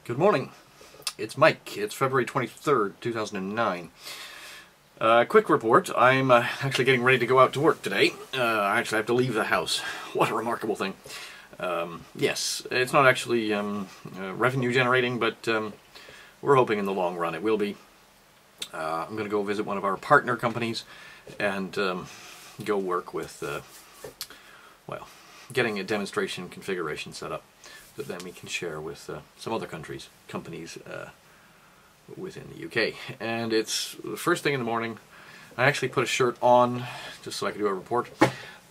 Good morning. It's Mike. It's February 23rd, 2009. Quick report. I'm actually getting ready to go out to work today. I actually have to leave the house. What a remarkable thing. Yes, it's not actually revenue generating, but we're hoping in the long run it will be. I'm going to go visit one of our partner companies and go work with, well, getting a demonstration configuration set up that then we can share with some other companies within the UK. And it's the first thing in the morning. I actually put a shirt on just so I could do a report.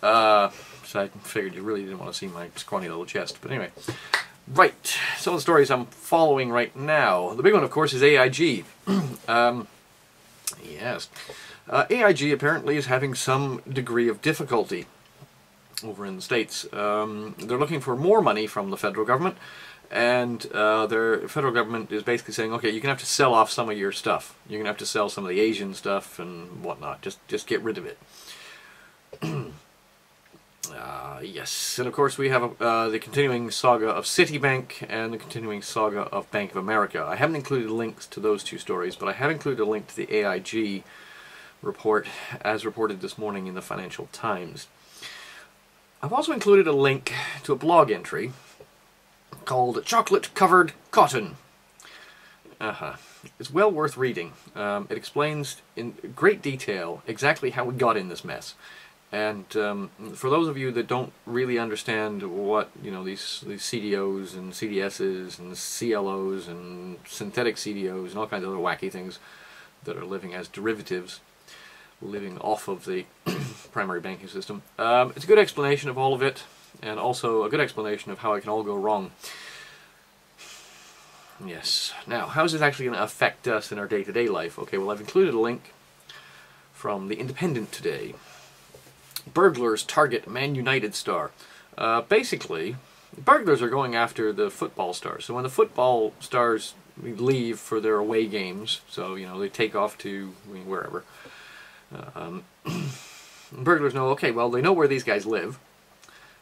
So I figured you really didn't want to see my scrawny little chest. But anyway, right. Some of the stories I'm following right now. The big one, of course, is AIG. Yes. AIG apparently is having some degree of difficulty over in the States. They're looking for more money from the federal government, and their federal government is basically saying, okay, you're going to have to sell off some of your stuff. You're going to have to sell some of the Asian stuff and whatnot. Just get rid of it. Yes, and of course we have the continuing saga of Citibank and the continuing saga of Bank of America. I haven't included links to those two stories, but I have included a link to the AIG report as reported this morning in the Financial Times. I've also included a link to a blog entry called Chocolate Covered Cotton. It's well worth reading. It explains in great detail exactly how we got in this mess. And for those of you that don't really understand what, these CDOs and CDSs and CLOs and synthetic CDOs and all kinds of other wacky things that are living as derivatives, living off of the primary banking system. It's a good explanation of all of it, and also a good explanation of how it can all go wrong. Yes. Now, how is this actually going to affect us in our day-to-day life? Okay, well, I've included a link from The Independent today. Burglars target Man Utd star. Basically, burglars are going after the football stars. So when the football stars leave for their away games, so, they take off to wherever, burglars know, okay, well, they know where these guys live,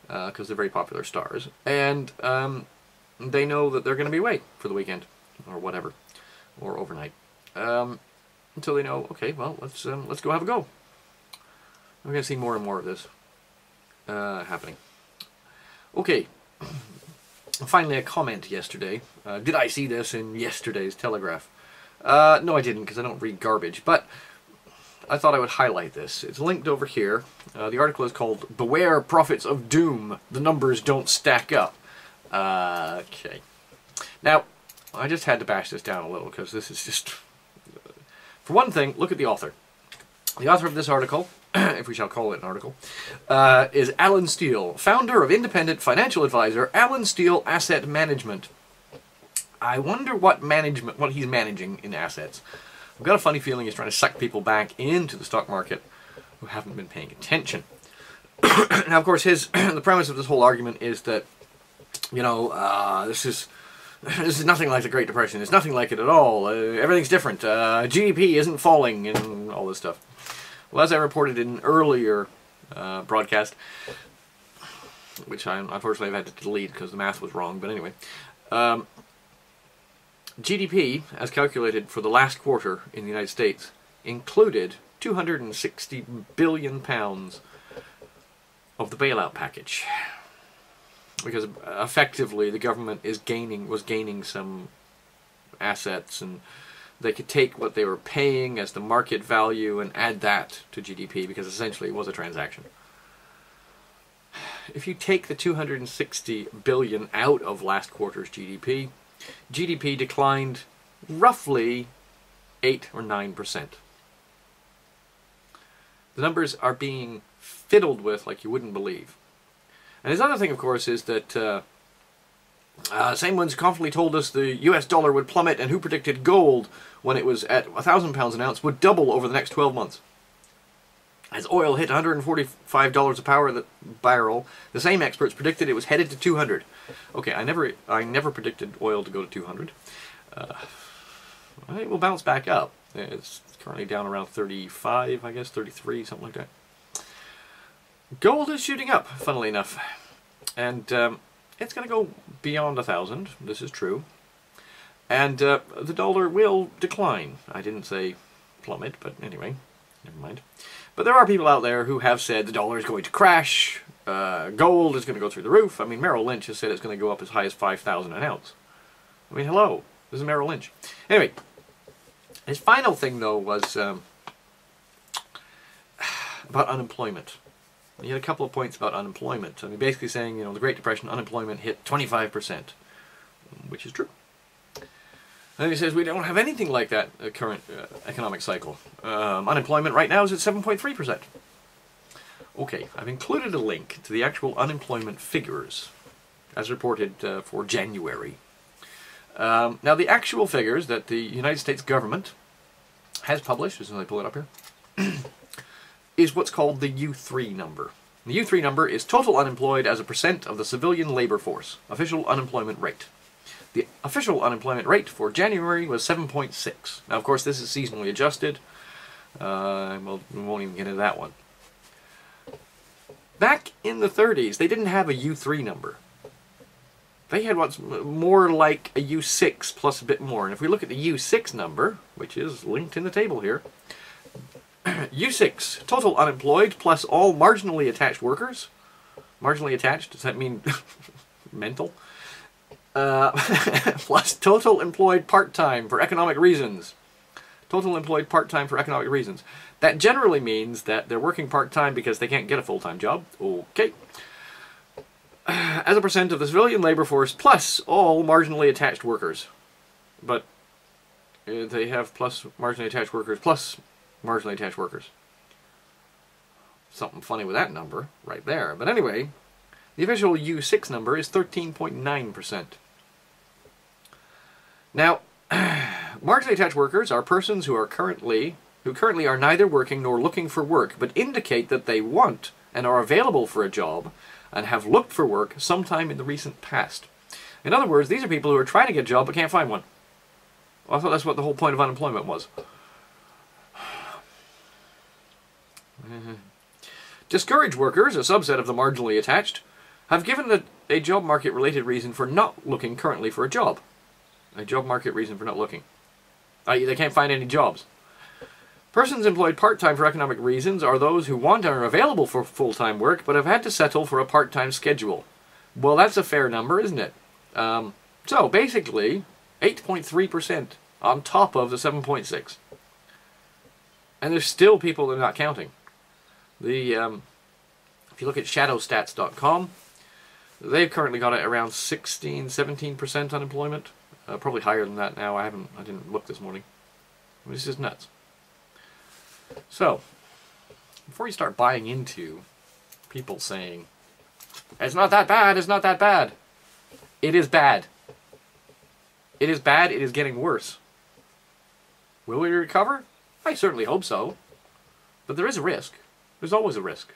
because they're very popular stars, and they know that they're going to be away for the weekend, or whatever, or overnight. Until they know, okay, well, let's go have a go. We're going to see more and more of this happening. Okay, finally a comment yesterday. Did I see this in yesterday's Telegraph? No, I didn't, because I don't read garbage, but I thought I would highlight this. It's linked over here. The article is called "Beware Prophets of Doom. The Numbers Don't Stack Up." Okay. Now, I just had to bash this down a little because this is just... For one thing, look at the author. The author of this article, if we shall call it an article, is Alan Steele, founder of independent financial advisor Alan Steele Asset Management. I wonder what he's managing in assets. I've got a funny feeling he's trying to suck people back into the stock market who haven't been paying attention. Now, of course, the premise of this whole argument is that, this is nothing like the Great Depression. It's nothing like it at all. Everything's different. GDP isn't falling and all this stuff. Well, as I reported in an earlier broadcast, which unfortunately I've had to delete because the math was wrong, but anyway, GDP, as calculated for the last quarter in the United States, included £260 billion of the bailout package. Because effectively the government was gaining some assets, and they could take what they were paying as the market value and add that to GDP, because essentially it was a transaction. If you take the $260 billion out of last quarter's GDP declined roughly 8 or 9%. The numbers are being fiddled with like you wouldn't believe. And his other thing, of course, is that same ones confidently told us the US dollar would plummet, and who predicted gold, when it was at £1,000 an ounce, would double over the next 12 months. As oil hit $145 a barrel, the same experts predicted it was headed to 200. Okay, I never predicted oil to go to 200. I think we'll bounce back up. It's currently down around 35, I guess, 33, something like that. Gold is shooting up, funnily enough, and it's going to go beyond 1,000. This is true. And the dollar will decline. I didn't say plummet, but anyway, never mind. But there are people out there who have said the dollar is going to crash, gold is going to go through the roof. I mean, Merrill Lynch has said it's going to go up as high as $5,000 an ounce. I mean, hello, this is Merrill Lynch. Anyway, his final thing, though, was about unemployment. He had a couple of points about unemployment. I mean, basically saying, you know, the Great Depression, unemployment hit 25%, which is true. And then he says we don't have anything like that current economic cycle. Unemployment right now is at 7.3%. Okay, I've included a link to the actual unemployment figures as reported for January. Now, the actual figures that the United States government has published, as soon as I pull it up here, is what's called the U3 number. The U3 number is total unemployed as a percent of the civilian labor force, official unemployment rate. The official unemployment rate for January was 7.6. Now, of course, this is seasonally adjusted. Well, we won't even get into that one. Back in the 30s, they didn't have a U3 number. They had what's more like a U6 plus a bit more. And if we look at the U6 number, which is linked in the table here, U6, total unemployed plus all marginally attached workers. Marginally attached, does that mean mental? Plus total employed part-time for economic reasons. Total employed part-time for economic reasons. That generally means that they're working part-time because they can't get a full-time job. Okay. As a percent of the civilian labor force plus all marginally attached workers. But they have plus marginally attached workers plus marginally attached workers. Something funny with that number right there. But anyway, the official U6 number is 13.9%. Now, marginally attached workers are persons who currently are neither working nor looking for work, but indicate that they want and are available for a job and have looked for work sometime in the recent past. In other words, these are people who are trying to get a job but can't find one. Well, I thought that's what the whole point of unemployment was. Discouraged workers, a subset of the marginally attached, have given a job market related reason for not looking currently for a job. A job market reason for not looking. They can't find any jobs. Persons employed part-time for economic reasons are those who want and are available for full-time work but have had to settle for a part-time schedule. Well, that's a fair number, isn't it? So, basically, 8.3% on top of the 7.6. And there's still people that are not counting. If you look at shadowstats.com, they've currently got it around 17% unemployment. Probably higher than that now. I didn't look this morning. This is nuts. So, before you start buying into people saying, it's not that bad, it's not that bad. It is bad. It is bad, it is getting worse. Will we recover? I certainly hope so. But there is a risk. There's always a risk.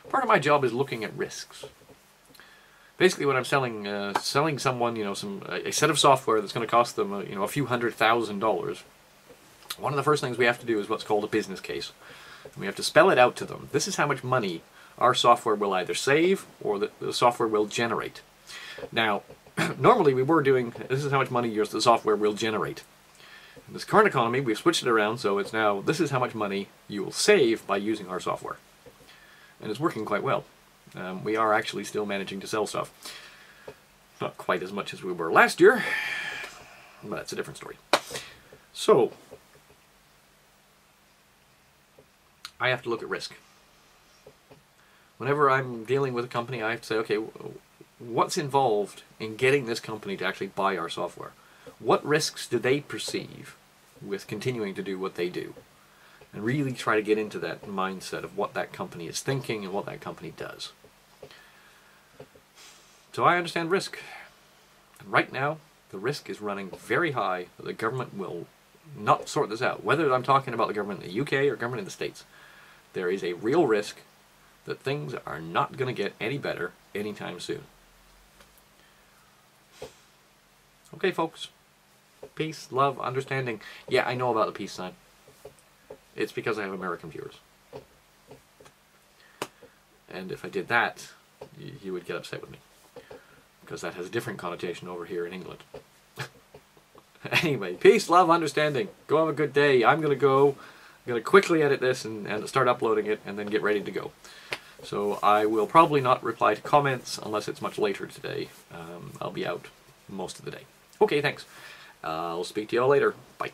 Part of my job is looking at risks. Basically, when I'm selling someone, a set of software that's going to cost them, a few $100,000. One of the first things we have to do is what's called a business case. And we have to spell it out to them. This is how much money our software will either save or the software will generate. Now, normally we were doing, this is how much money the software will generate. In this current economy, we've switched it around, so it's now, this is how much money you will save by using our software. And it's working quite well. We are actually still managing to sell stuff. Not quite as much as we were last year, but that's a different story. So, I have to look at risk. Whenever I'm dealing with a company, I have to say, okay, what's involved in getting this company to actually buy our software? What risks do they perceive with continuing to do what they do? And really try to get into that mindset of what that company is thinking and what that company does. So I understand risk. And right now, the risk is running very high that the government will not sort this out. Whether I'm talking about the government in the UK or government in the States, there is a real risk that things are not going to get any better anytime soon. Okay, folks. Peace, love, understanding. Yeah, I know about the peace sign. It's because I have American viewers. And if I did that, you would get upset with me. Because that has a different connotation over here in England. Anyway, peace, love, understanding. Go have a good day. I'm gonna quickly edit this and start uploading it and then get ready to go. So I will probably not reply to comments unless it's much later today. I'll be out most of the day. Okay, thanks. I'll speak to you all later. Bye.